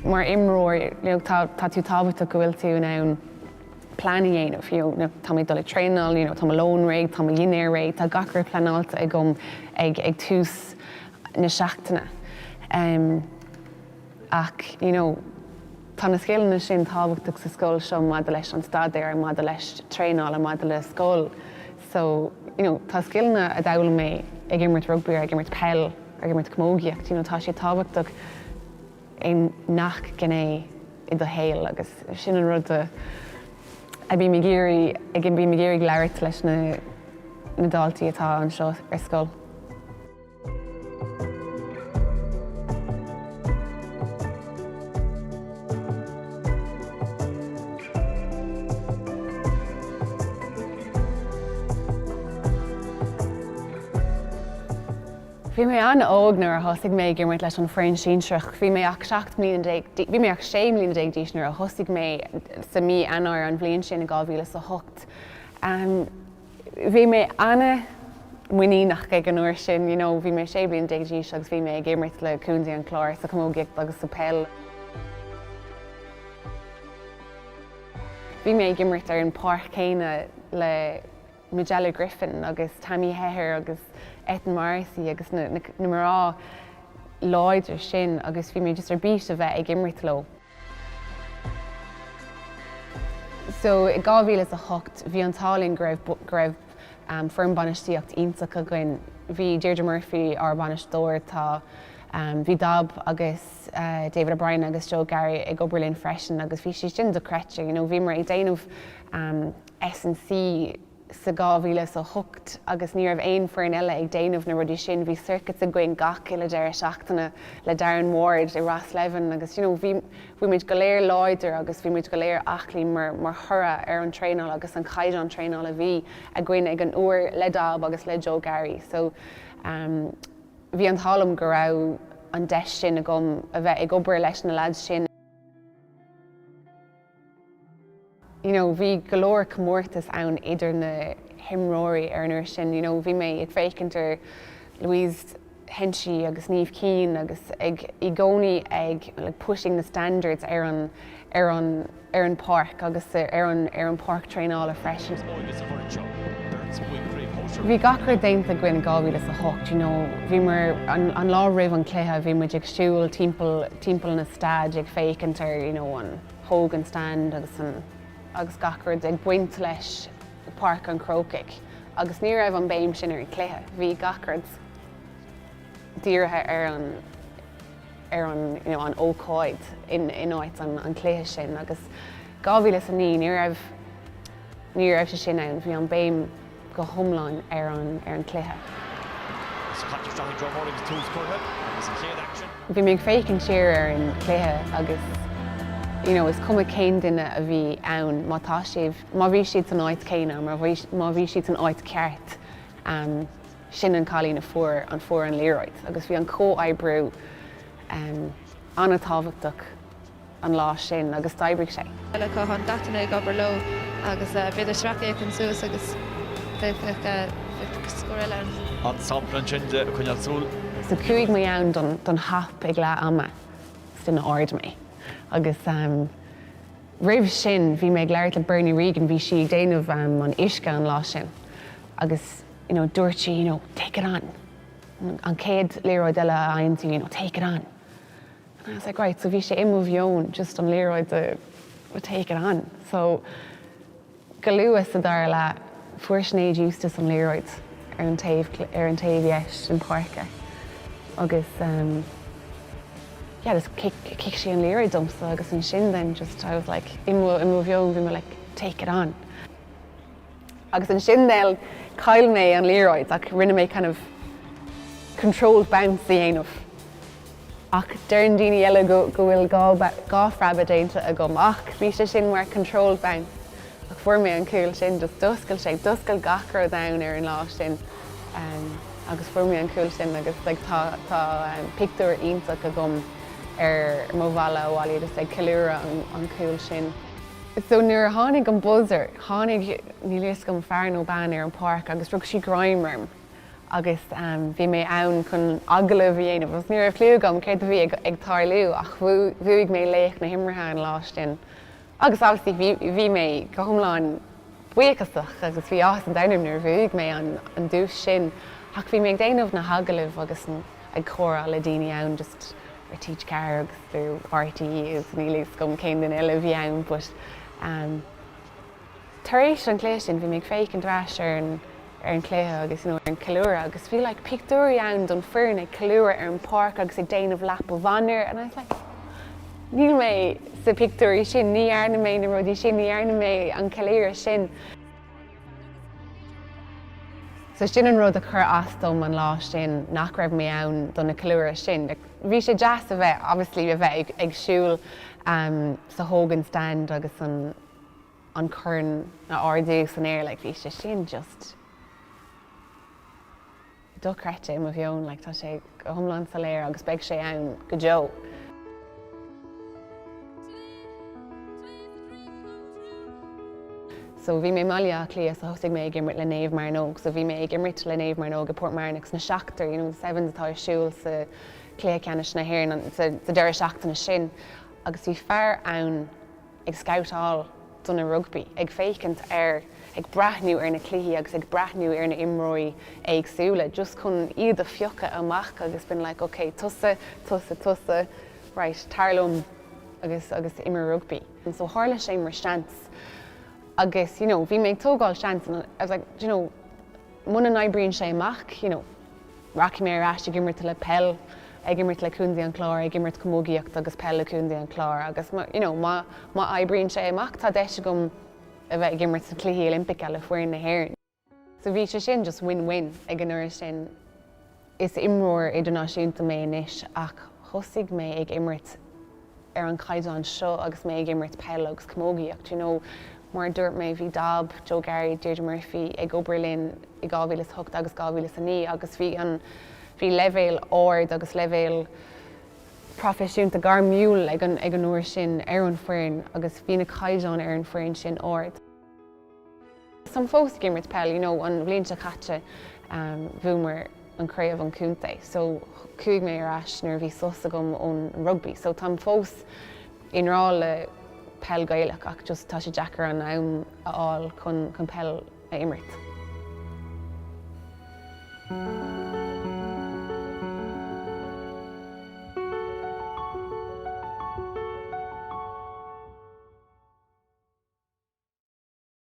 mar imreoir, tá tú tábhairteach go bhfuil tú ann planning dhéanamh, tá mé dul ag tréinneáil, tá mé lón réig, tá mé dhéinéir réig, tá gachar pleanáilte ag tús na seachtaine. Ach, tá na scéalna sin tábhairteach sa scoil seo maidir leis an stadéir, maidir leis tréineáil a maidir le scoil. So, tá scéalna a dabhla mé ag immert rugbaí, ag immert peil, ag immert camógaíocht, tá sé tábhairteach é nach gné I do héal agus sin an rud a bhí mé géirí labhairt leis na dáltaí atá an seo ar scoil. Bhí mé an óg nuair a thosaigh mé gimmert leis an Fréin Síonseach. Bhí mé ach 7 mbliana déag nuair a thosaigh mé sa mí anar an bhliain sin 2008. Bhí mé anna muoíach ag an uair sin, bhí mé 6 bliana déag agus bhí mé gimmert le cúndaí an Chláir sa camógaíocht agus sa Peil. Bhí mé gimmert ar an páirc céine le Uile Griffin agus Tammy Heather agus aici agus na marrá láidir sin agus bhí mé just ar bís a bheith ag immert leo. So I 2008 bhí an tálinn greibh firm banistíocht ionsacha goin. Bhí Deirdre Murphy ar banistóir tá bhí Dab agus David O'Brien agus Joe Gary ag obair freisin agus bhí si sin do creite. Bhí mar ag déanamh S&C sa 2008 agus ní raibh aon foireann eile ag déanamh na rudí sin. Bhí circuit a gcuin gach ile deir seachtaine le Darren Ward I Ras Levin agus bhí muid go léir láidir agus bhí muid go léir achlaí mar thura ar an tréineáil agus an chaid an tréineáil a bhí a gcuin ag an uair le Dab agus le Joe Gary. So bhí an thalam go raibh an deis sin a bheith ag obair leis na lads sin. Bhí go leor comórtas ann idir na himróirí ar an uair sin. Bhí mé ag fécintar Louise Henshey agus Niamh Keane agus ag I gcónaí ag pushing the standards ar an park agus ar an park tréineáil a freisin. Bhí gachar déanta gcuin 2008, bhí mar an lá roimh an cléthe bhí muid ag siúil timpeall na stad ag fécintar an Hogan stand agus gachard ag buint leis park an Crocaig. Agus ní raibh an béim sin ar an cléthe. Bhí gachard dírithe ar an ócáid in áit an cléthe sin. Agus 2009 ní raibh sé sin ann, bhí an béim go thomláin ar an cléthe. Bhí mé ag fécinn siar ar an cléthe agus is cuma cén duine a bhí ann má bhí siad an áit céine, má bhí siad an áit ceart sin an cailín an fuór an léireid. Agus bhí an có-oibriú anna tábhachtach an lá sin agus d'oibrigh sé. Le go an datainna ag obair leo agus beidir sreacaíocht an suas agus scóir eile. An samplan sin de chuineal súl. So cuaig mé ann don hap ag le ama sin ard mé. Agus roimh sin bhí mé ag labhairt le Bernie Regan, bhí si ag déanamh an uisce an lá sin. Agus dúirt si, take it on. An céad léireoid eile a aitheanta, take it on. And I was like, right, so bhí sé imú bheón just an léireoid to take it on. So go luas a dar le fuair snéad Eustace an léireoid ar an taobh dheis an páirce. Agus just kick she an léireoid domsa agus an sin then just I was like imú bheón bhí me like take it on. Agus an sin then cail mé an léireoid ach rinne mé kind of controlled bounce dhéanamh. Ach dearn daoine eile go bhfuil gá freaba déanta a gom ach bhí sé sin mar controlled bounce. Ach fuair mé an cúil sin just duscail gachar down ar an lá sin. Agus fuair mé an cúil sin agus tá pictiúir ionach a gom ar móbhaile bháil just ag ceiliúra an cúil sin. So nuair tháinig an buzzer, tháinig ní leis go fearr mBan ar an park agus rug sí gráimmerm agus bhí mé ann chun aglah dhéanamh, agus nuair a phliú gom céir bhí ag tarlú ach bhuaigh mé léich na himmartha an láistin. Agus obviously bhí mé go thomláin buíochasach agus bhí as an dainm nuair bhuaigh mé an dúis sin. Ach bhí mé ag déanamh na hagalah agus ag chóra le daoine ann just ar TG4 agus through RTE is níl gom céim den eile bhí ann, but tar éis an cléis sin bhí mé féic an dráis ar an cléthe agus ar an ceiliúra agus bhí like picúí ann don fearn ag ceiliúra ar an park agus ag déanamh leap ó bhanar and I was like níl mé sa picúí sin ní airna mé na rudí sin ní airna mé an ceiliúra sin. So sin an rud a chur astom an lá sin nach raibh mé ann don na ceiliúra sin. Bhí sé deas a bheith, obviously a bheith ag siúil sa hógan stand agus an churn na ardú san air, like bhí sé sin just dulcrete im a bheon, like tá sé go thomláin sa léir agus beidh sé ann go deo. So bhí mé maile clíos a thosaigh mé ag imrit le naomh mar nóg, so bhí mé ag imrit le naomh mar nóg a Port Marnock na seachtar, the sevens atá siúil sa clé ceannis na hÉireann sa deir seachtainna sin, agus bhí fearr ann ag scoutáil donna rugby, ag fécint ag brathnú ar na cluichí agus ag brathnú ar na imróí éagsúla, just chun iad a fiocha amach agus bin like, okay, tusa, right, tarlum agus imar rugby. And so hála sé mar seans. Agus, bhí mé ag tógáil seans and I was like, muna n-aibríonn sé amach, raci mé ar ag imirt le Peil, ag imirt le cúndaí an Chláir, ag imirt comógaíocht agus Peil le cúndaí an Chláir, agus má aibríonn sé amach tá deise gom a bheith ag imirt sa cluichí Olympica le fuair na hÉireann. So bhí sé sin just win-win ag an uair sin. Is imróir idirnáisiúnta mé inis ach thosaigh mé ag imirt ar an caighdeán seo agus mé ag imirt Peil agus comógaíocht, mar dúirt mé bhí Dab, Joe Gary, Deirdre Murphy ag Oberlin i 2008 agus 2009 agus bhí leibhéal ord agus leibhéal profisiúnta gar miúil ag an uair sin ar an foireann agus bhí na caighdeán ar an foireann sin ord. Some fós ag imirt Peil, an bhliain se chatte bhúmar an craobh an cúnta, so cúig mé ar ais nuair bhí sosa gom ón rugby, so tá fós inrá le Peil Ghaelach ach just tá sé deachar an am aáil chun Peil a imirt.